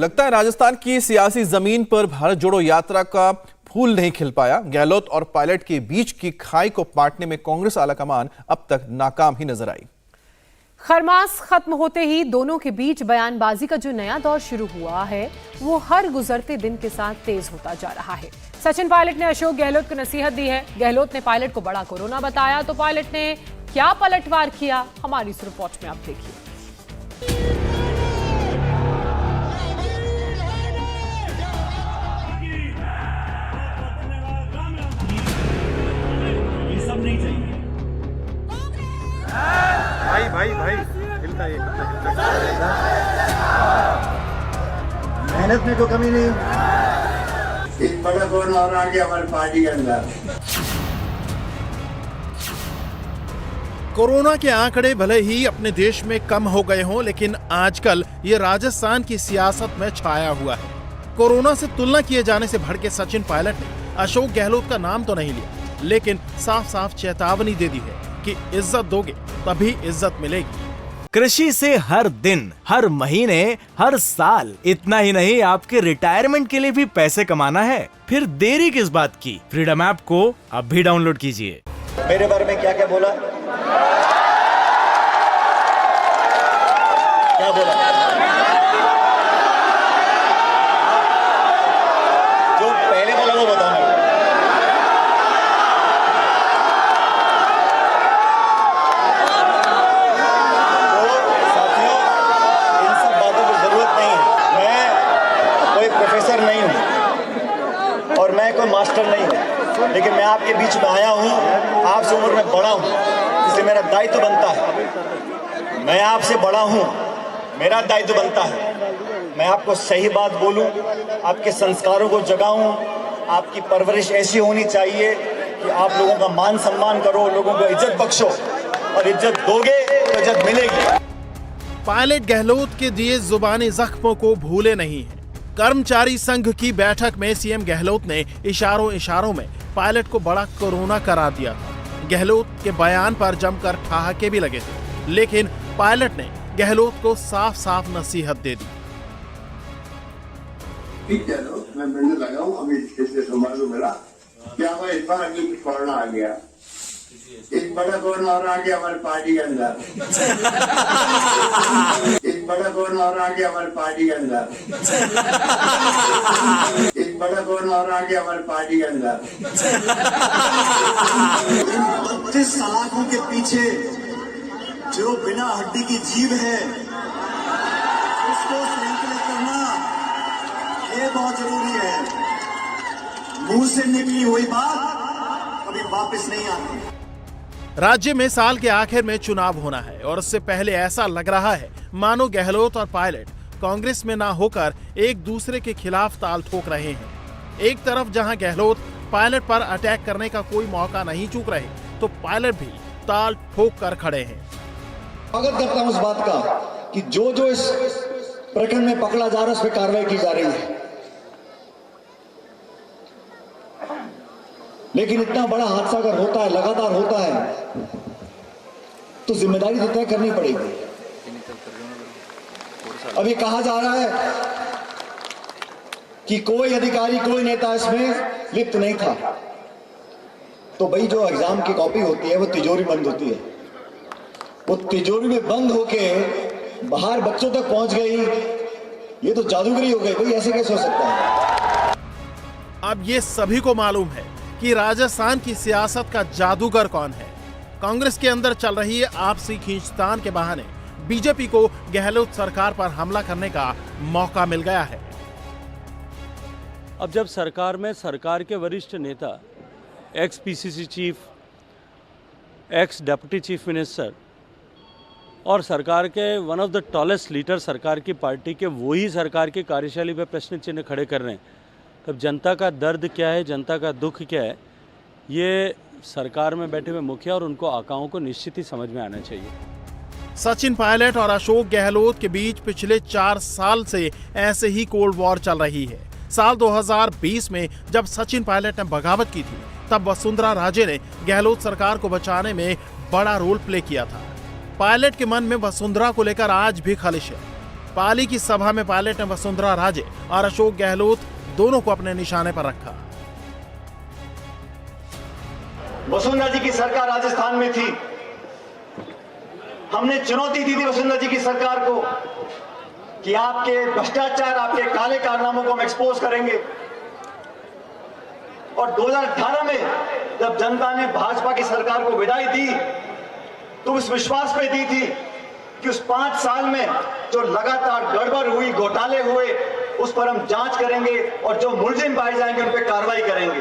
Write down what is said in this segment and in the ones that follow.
लगता है राजस्थान की सियासी जमीन पर भारत जोड़ो यात्रा का फूल नहीं खिल पाया। गहलोत और पायलट के बीच की खाई को पाटने में कांग्रेस आलाकमान अब तक नाकाम ही नजर आई। खरमास खत्म होते ही दोनों के बीच बयानबाजी का जो नया दौर शुरू हुआ है वो हर गुजरते दिन के साथ तेज होता जा रहा है। सचिन पायलट ने अशोक गहलोत को नसीहत दी है। गहलोत ने पायलट को बड़ा कोरोना बताया तो पायलट ने क्या पलटवार किया, हमारी इस रिपोर्ट में आप देखिए। भाई हिलता है, मेहनत में तो कमी नहीं। एक बड़ा कोरोना और आ गया हमारी पार्टी के अंदर। कोरोना के आंकड़े भले ही अपने देश में कम हो गए हों, लेकिन आजकल ये राजस्थान की सियासत में छाया हुआ है। कोरोना से तुलना किए जाने से भड़के सचिन पायलट ने अशोक गहलोत का नाम तो नहीं लिया, लेकिन साफ साफ चेतावनी दे दी है कि इज्जत दोगे तभी इज्जत मिलेगी। कृषि से हर दिन, हर महीने, हर साल, इतना ही नहीं आपके रिटायरमेंट के लिए भी पैसे कमाना है, फिर देरी किस बात की। फ्रीडम ऐप को अब भी डाउनलोड कीजिए। मेरे बारे में क्या क्या बोला, क्या बोला, जो पहले बोला वो बताओ। प्रोफेसर नहीं हूँ और मैं कोई मास्टर नहीं हूँ, लेकिन मैं आपके बीच में आया हूँ, आपसे उम्र में बड़ा हूँ, इसलिए मेरा दायित्व बनता है। मैं आपसे बड़ा हूँ, मेरा दायित्व बनता है मैं आपको सही बात बोलूँ, आपके संस्कारों को जगाऊँ। आपकी परवरिश ऐसी होनी चाहिए कि आप लोगों का मान सम्मान करो, लोगों को इज्जत बख्शो, और इज्जत दोगे तो इज्जत मिलेगी। पायलट गहलोत के दिए जुबानी जख्मों को भूले नहीं है। कर्मचारी संघ की बैठक में सीएम गहलोत ने इशारों में पायलट को बड़ा कोरोना करार दिया था। गहलोत के बयान पर जमकर ठहाके भी लगे थे, लेकिन पायलट ने गहलोत को साफ साफ नसीहत दे दी। ठीक है, मैं मिलने लगा हूँ अभी, इसलिए संभालो मेरा क्या हुआ। इस बार अभी कोरोना आ गया, एक बड़ा कोरोना और आ गया हमारी पार्टी के अंदर। एक बड़ा कोरोना और आ गया हमारी पार्टी के अंदर। एक बड़ा कोरोना और आ गया हमारी पार्टी के अंदर। 32 सलाखों के पीछे जो बिना हड्डी की जीव है उसको संकलित करना ये बहुत जरूरी है। मुंह से निकली हुई बात कभी वापस नहीं आती। राज्य में साल के आखिर में चुनाव होना है और उससे पहले ऐसा लग रहा है मानो गहलोत और पायलट कांग्रेस में ना होकर एक दूसरे के खिलाफ ताल ठोक रहे हैं। एक तरफ जहां गहलोत पायलट पर अटैक करने का कोई मौका नहीं चूक रहे, तो पायलट भी ताल ठोक कर खड़े हैं। स्वागत करता हूं उस बात का कि जो इस प्रकरण में पकड़ा जा रहा है उस पर कार्रवाई की जा रही है, लेकिन इतना बड़ा हादसा अगर होता है, लगातार होता है, तो जिम्मेदारी तो तय करनी पड़ेगी। अब ये कहा जा रहा है कि कोई अधिकारी, कोई नेता इसमें लिप्त नहीं था, तो भाई जो एग्जाम की कॉपी होती है वो तिजोरी बंद होती है, वो तिजोरी में बंद होके बाहर बच्चों तक पहुंच गई, ये तो जादूगरी हो गई। भाई ऐसे कैसे हो सकता है। अब ये सभी को मालूम है कि राजस्थान की सियासत का जादूगर कौन है। कांग्रेस के अंदर चल रही है आपसी खींचतान के बहाने बीजेपी को गहलोत सरकार पर हमला करने का मौका मिल गया है। अब जब सरकार में सरकार के वरिष्ठ नेता, x PCC chief, x deputy chief minister और सरकार के one of the tallest leader सरकार की पार्टी के वही सरकार की कार्यशैली पर प्रश्न चिन्ह खड़े कर रहे हैं, तब जनता का दर्द क्या है, जनता का दुख क्या है, ये सरकार में बैठे हुए मुखिया और उनको आकाओं को निश्चित ही समझ में आना चाहिए। सचिन पायलट और अशोक गहलोत के बीच पिछले 4 साल से ऐसे ही कोल्ड वॉर चल रही है। साल 2020 में जब सचिन पायलट ने बगावत की थी, तब वसुंधरा राजे ने गहलोत सरकार को बचाने में बड़ा रोल प्ले किया था। पायलट के मन में वसुंधरा को लेकर आज भी खलिश है। पाली की सभा में पायलट ने वसुंधरा राजे और अशोक गहलोत दोनों को अपने निशाने पर रखा। वसुंधरा जी की सरकार राजस्थान में थी, हमने चुनौती दी थी वसुंधरा जी की सरकार को कि आपके भ्रष्टाचार, आपके काले कारनामों को हम एक्सपोज करेंगे। और 2018 में जब जनता ने भाजपा की सरकार को विदाई दी तो उस विश्वास पे दी थी कि उस 5 साल में जो लगातार गड़बड़ हुई, घोटाले हुए, उस पर हम जांच करेंगे और जो मुलजिम पाए जाएंगे उन पर कार्रवाई करेंगे।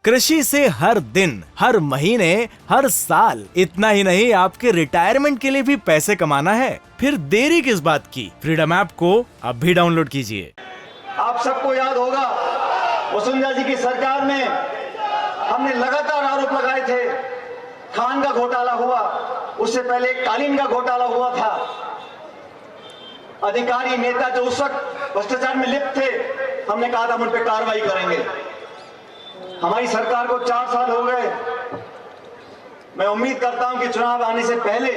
कृषि से हर दिन, हर महीने, हर साल, इतना ही नहीं आपके रिटायरमेंट के लिए भी पैसे कमाना है? फिर देरी किस बात की? फ्रीडम ऐप को अब भी डाउनलोड कीजिए। आप सबको याद होगा वसुंधरा जी की सरकार में हमने लगातार आरोप लगाए थे। खान का घोटाला हुआ, उससे पहले कालीन का घोटाला हुआ था। अधिकारी नेता जो उस वक्त भ्रष्टाचार में लिप्त थे, हमने कहा था हम उन पर कार्रवाई करेंगे। हमारी सरकार को 4 साल हो गए। मैं उम्मीद करता हूं कि चुनाव आने से पहले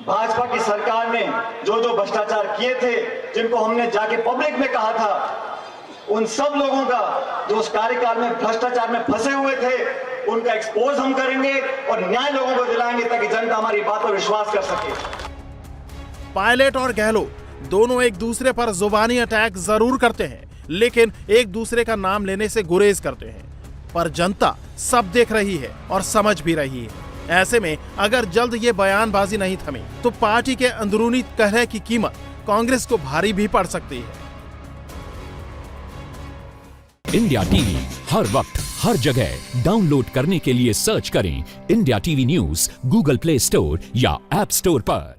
भाजपा की सरकार ने जो जो भ्रष्टाचार किए थे, जिनको हमने जाके पब्लिक में कहा था, उन सब लोगों का जो उस कार्यकाल में भ्रष्टाचार में फंसे हुए थे, उनका एक्सपोज हम करेंगे और न्याय लोगों को दिलाएंगे ताकि जनता हमारी बात पर विश्वास कर सके। पायलट और गहलोत दोनों एक दूसरे पर जुबानी अटैक जरूर करते हैं, लेकिन एक दूसरे का नाम लेने से गुरेज करते हैं। पर जनता सब देख रही है और समझ भी रही है। ऐसे में अगर जल्द ये बयानबाजी नहीं थमी तो पार्टी के अंदरूनी कलह की कीमत कांग्रेस को भारी भी पड़ सकती है। इंडिया टीवी हर वक्त हर जगह डाउनलोड करने के लिए सर्च करें India TV news Google play store या ऐप स्टोर पर।